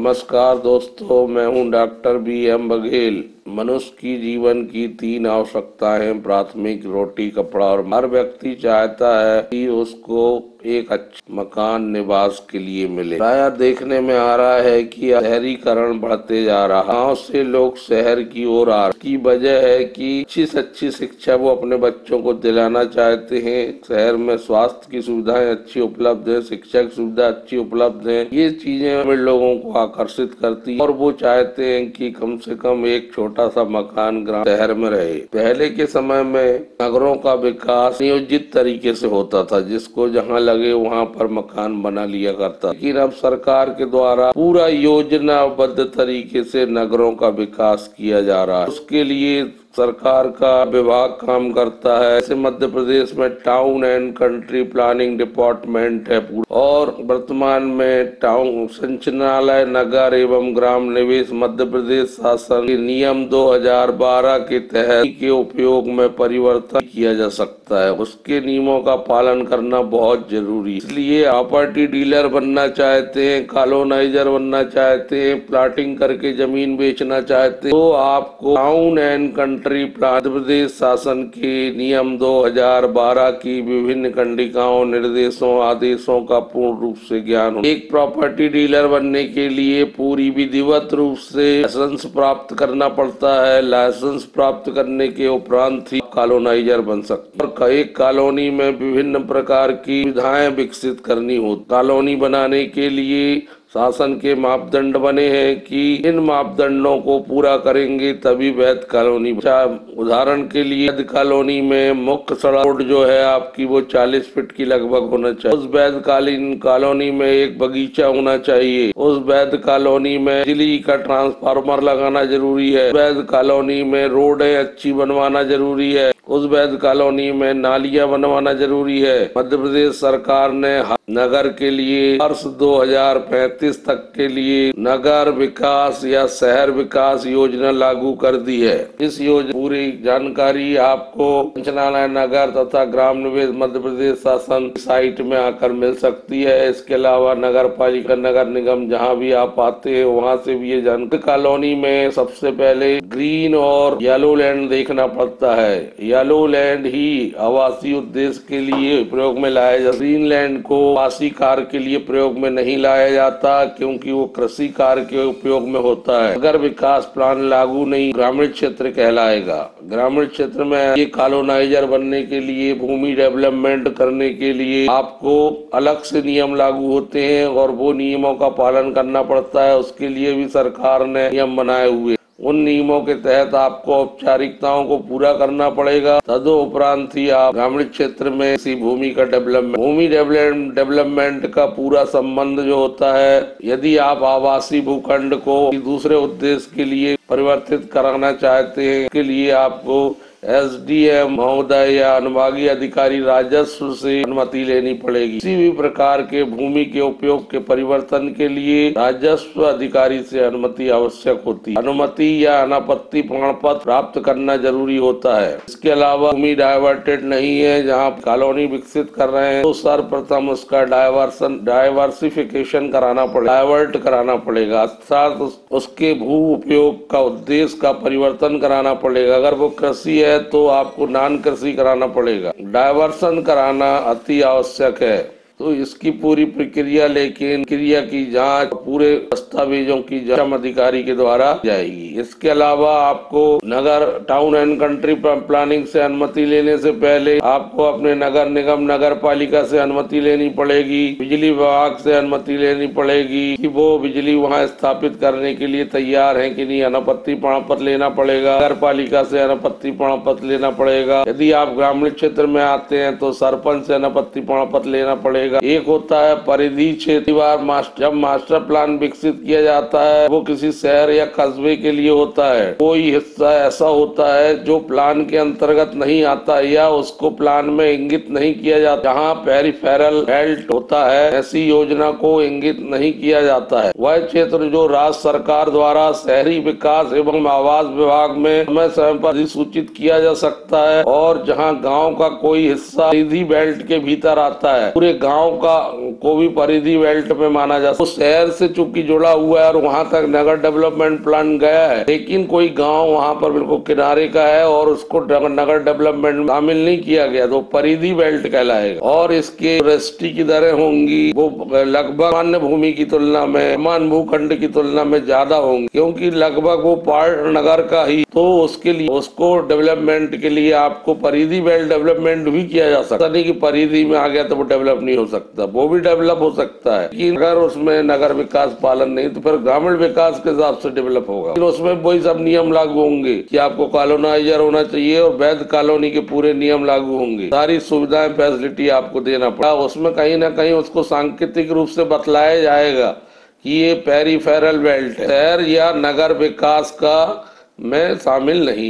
नमस्कार दोस्तों, मैं हूं डॉक्टर BM बघेल। मनुष्य की जीवन की 3 आवश्यकताएं प्राथमिक रोटी, कपड़ा और हर व्यक्ति चाहता है कि उसको एक अच्छा मकान निवास के लिए मिले। प्रायः देखने में आ रहा है कि शहरीकरण बढ़ते जा रहा है। गाँव से लोग शहर की ओर आ रहे हैं। की वजह है कि अच्छी से अच्छी शिक्षा वो अपने बच्चों को दिलाना चाहते हैं। शहर में स्वास्थ्य की सुविधाएं अच्छी उपलब्ध है, शिक्षा की सुविधा अच्छी उपलब्ध है। ये चीजें हमें लोगों को आकर्षित करती है और वो चाहते हैं कि कम से कम एक छोटा सा मकान ग्राम शहर में रहे। पहले के समय में नगरों का विकास नियोजित तरीके से होता था, जिसको जहाँ लगे वहाँ पर मकान बना लिया करता। लेकिन अब सरकार के द्वारा पूरा योजनाबद्ध तरीके से नगरों का विकास किया जा रहा है। उसके लिए सरकार का विभाग काम करता है। ऐसे मध्य प्रदेश में town and country planning department है और वर्तमान में टाउन संचालनालय नगर एवं ग्राम निवेश मध्य प्रदेश शासन के नियम 2012 के तहत के उपयोग में परिवर्तन किया जा सकता है। उसके नियमों का पालन करना बहुत जरूरी, इसलिए प्रॉपर्टी डीलर बनना चाहते हैं, कॉलोनाइजर बनना चाहते हैं, प्लाटिंग करके जमीन बेचना चाहते हैं, तो आपको town and country Madhya Pradesh शासन के नियम 2012 की विभिन्न कंडिकाओं, निर्देशों, आदेशों का पूर्ण रूप से ज्ञान हो। एक प्रॉपर्टी डीलर बनने के लिए पूरी विधिवत रूप से लाइसेंस प्राप्त करना पड़ता है। लाइसेंस प्राप्त करने के उपरांत ही कॉलोनाइजर बन सकते हैं। और एक कॉलोनी में विभिन्न प्रकार की सुविधाएं विकसित करनी होती। कॉलोनी बनाने के लिए शासन के मापदंड बने हैं कि इन मापदंडों को पूरा करेंगे तभी वैध कॉलोनी। उदाहरण के लिए वैध कॉलोनी में मुख्य सड़क रोड जो है आपकी वो 40 फीट की लगभग होना चाहिए। उस वैध कॉलोनी में एक बगीचा होना चाहिए। उस वैध कॉलोनी में बिजली का ट्रांसफार्मर लगाना जरूरी है। वैध कॉलोनी में रोडें अच्छी बनवाना जरूरी है। उस वैध कॉलोनी में नालियां बनवाना जरूरी है। मध्य प्रदेश सरकार ने नगर के लिए वर्ष 2035 तक के लिए नगर विकास या शहर विकास योजना लागू कर दी है। इस योजना पूरी जानकारी आपको संचालनालय नगर तथा ग्राम निवेश मध्य प्रदेश शासन साइट में आकर मिल सकती है। इसके अलावा नगर पालिका, नगर निगम जहाँ भी आप आते हैं वहाँ से भी ये जानकारी। कॉलोनी में सबसे पहले ग्रीन और येलो लैंड देखना पड़ता है। येलो लैंड ही आवासीय उद्देश्य के लिए प्रयोग में लाया जाता है। ग्रीन लैंड को आवासीय कार्य के लिए प्रयोग में नहीं लाया जाता, क्योंकि वो कृषि कार्य के उपयोग में होता है। अगर विकास प्लान लागू नहीं, ग्रामीण क्षेत्र कहलाएगा। ग्रामीण क्षेत्र में ये कॉलोनाइजर बनने के लिए, भूमि डेवलपमेंट करने के लिए आपको अलग से नियम लागू होते हैं और वो नियमों का पालन करना पड़ता है। उसके लिए भी सरकार ने नियम बनाए हुए। उन नियमों के तहत आपको औपचारिकताओं को पूरा करना पड़ेगा। तदुपरांत ही आप ग्रामीण क्षेत्र में इसी भूमि का डेवलपमेंट का पूरा संबंध जो होता है, यदि आप आवासीय भूखंड को दूसरे उद्देश्य के लिए परिवर्तित कराना चाहते हैं, के लिए आपको SDM महोदय या अनुभागीय अधिकारी राजस्व से अनुमति लेनी पड़ेगी। किसी भी प्रकार के भूमि के उपयोग के परिवर्तन के लिए राजस्व अधिकारी से अनुमति आवश्यक होती है। अनुमति या अनापत्ति प्रमाण पत्र प्राप्त करना जरूरी होता है। इसके अलावा भूमि डाइवर्टेड नहीं है, जहाँ कॉलोनी विकसित कर रहे हैं, तो सर्वप्रथम उसका डाइवर्सिफिकेशन कराना पड़ेगा, डाइवर्ट कराना पड़ेगा, अर्थात उसके भू उपयोग का उद्देश्य का परिवर्तन कराना पड़ेगा। अगर वो कृषि है तो आपको नॉन कृषि कराना पड़ेगा। डायवर्सन कराना अति आवश्यक है। तो इसकी पूरी प्रक्रिया, लेकिन क्रिया की जांच पूरे दस्तावेजों की जांच अधिकारी के द्वारा जाएगी। इसके अलावा आपको नगर टाउन एंड कंट्री प्लानिंग से अनुमति लेने से पहले आपको अपने नगर निगम, नगर पालिका से अनुमति लेनी पड़ेगी। बिजली विभाग से अनुमति लेनी पड़ेगी कि वो बिजली वहाँ स्थापित करने के लिए तैयार है कि नहीं। अनापत्ति प्रमाण पत्र लेना पड़ेगा। नगर पालिका से अनापत्ति प्रमाण पत्र लेना पड़ेगा। यदि आप ग्रामीण क्षेत्र में आते हैं तो सरपंच से अनापत्ति प्रमाण पत्र लेना पड़ेगा। एक होता है परिधि क्षेत्र। जब मास्टर प्लान विकसित किया जाता है, वो किसी शहर या कस्बे के लिए होता है। कोई हिस्सा ऐसा होता है जो प्लान के अंतर्गत नहीं आता या उसको प्लान में इंगित नहीं किया जाता, जहाँ पेरिफेरल बेल्ट होता है, ऐसी योजना को इंगित नहीं किया जाता है। वह क्षेत्र जो राज्य सरकार द्वारा शहरी विकास एवं आवास विभाग में समय समय पर अधिसूचित किया जा सकता है, और जहाँ गाँव का कोई हिस्सा परिधि बेल्ट के भीतर आता है, पूरे गाँव गांव का को भी परिधि बेल्ट में माना जा सकता है। शहर से चूंकि जुड़ा हुआ है और वहां तक नगर डेवलपमेंट प्लान गया है, लेकिन कोई गांव वहां पर बिल्कुल किनारे का है और उसको नगर डेवलपमेंट में शामिल नहीं किया गया, तो परिधि बेल्ट कहलाएगा। और इसके रजिस्ट्री की दरें होंगी वो लगभग सामान्य भूमि की तुलना में, समान भूखंड की तुलना में ज्यादा होंगी, क्योंकि लगभग वो पार्ट नगर का ही, तो उसके लिए उसको डेवलपमेंट के लिए आपको परिधि बेल्ट डेवलपमेंट भी किया जा सकता नहीं कि परिधि में आ गया तो वो डेवलप नहीं हो सकता, वो भी डेवलप हो सकता है, लेकिन अगर उसमें नगर विकास पालन नहीं तो फिर ग्रामीण विकास के हिसाब से डेवलप होगा। लेकिन उसमें वही सब नियम लागू होंगे कि आपको कॉलोनाइजर होना चाहिए और वैध कॉलोनी के पूरे नियम लागू होंगे, सारी सुविधाएं फैसिलिटी आपको देना पड़ा। उसमें कहीं ना कहीं उसको सांकेतिक रूप से बतलाया जाएगा कि ये पेरिफेरल बेल्ट है, शहर या नगर विकास का में शामिल नहीं।